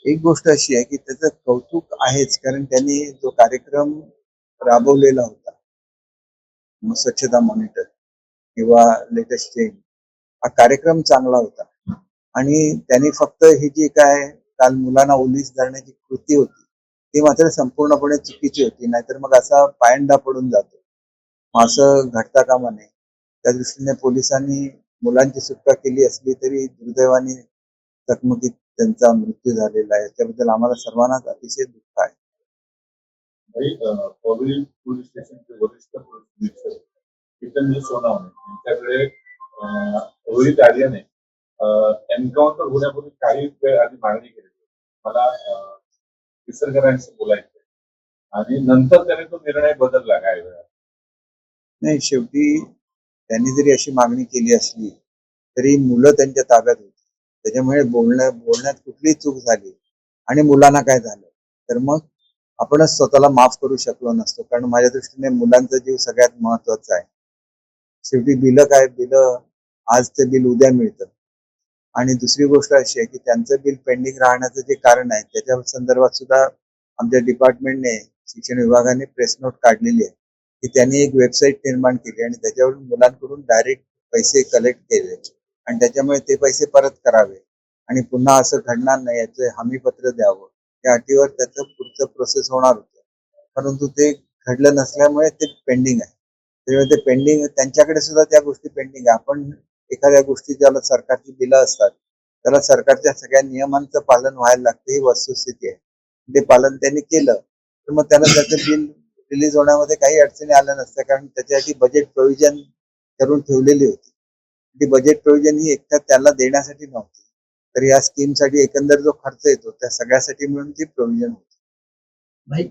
एक गोष्ट अशी आहे की त्याचं कौतुक आहेच, कारण त्यांनी जो कार्यक्रम राबवलेला होता, मग स्वच्छता मॉनिटर किंवा लेटेस्ट चेंज, हा कार्यक्रम चांगला होता. आणि त्यांनी फक्त ही जी काय काल मुलांना ओलीस धरण्याची कृती होती, ती मात्र संपूर्णपणे चुकीची होती. नाहीतर मग असा पायंडा पडून जातो. मग असं घडता कामा नये. त्या दृष्टीने पोलिसांनी मुलांची सुटका केली असली तरी दुर्दैवाने चकमकीत त्यांचा मृत्यू झालेला आहे. त्याबद्दल आम्हाला सर्वांनाच अतिशय दुःख आहे. पवई पोलीस स्टेशनचे वरिष्ठ पोलीस निरीक्षक जितेंद्र सोनावणे यांच्याकडे रोहित आर्यने एन्काउंटर होण्यापूर्वी काही वेळ आधी मागणी केली. मला विसरकरांशी बोलायचं आणि नंतर त्याने तो निर्णय बदलला काही वेळा. नाही, शेवटी त्यांनी जरी अशी मागणी केली असली तरी मुलं त्यांच्या ताब्यात होती. त्याच्यामुळे बोलण्यात कुठलीही चूक झाली आणि मुलांना काय झालं तर मग आपणच स्वतःला माफ करू शकलो नसतो, कारण माझ्या दृष्टीने मुलांचा जीव सगळ्यात महत्वाचा आहे. शेवटी बिलं आज ते बिल उद्या मिळतं. आणि दुसरी गोष्ट अशी आहे की त्यांचं बिल पेंडिंग राहण्याचं जे कारण आहे त्याच्या संदर्भात सुद्धा आमच्या डिपार्टमेंटने, शिक्षण विभागाने प्रेस नोट काढलेली आहे की त्यांनी एक वेबसाईट निर्माण केली आणि त्याच्यावरून मुलांकडून डायरेक्ट पैसे कलेक्ट केले आणि त्याच्यामुळे ते पैसे परत करावे आणि पुन्हा असं घडणार नाही याचं हमीपत्र द्यावं, त्या अटीवर त्याचं पुढचं प्रोसेस होणार होतं. परंतु ते घडलं नसल्यामुळे ते पेंडिंग आहे. त्यामुळे ते पेंडिंग, त्यांच्याकडे सुद्धा त्या गोष्टी पेंडिंग आहे. आपण एखाद्या गोष्टी ज्याला सरकारची बिलं असतात त्याला सरकारच्या सगळ्या नियमांचं पालन व्हायला लागतं, ही वस्तुस्थिती आहे. ते पालन त्यांनी केलं तर मग त्याला त्याचं बिल रिलीज होण्यामध्ये काही अडचणी आल्या नसत्या, कारण त्याच्यासाठी बजेट प्रोव्हिजन करून ठेवलेली होती. ती बजेट प्रोव्हिजन ही एकट्या त्याला देण्यासाठी नव्हती, तर या स्कीमसाठी एकंदर जो खर्च येतो त्या सगळ्यासाठी मिळून ती प्रोव्हिजन होती.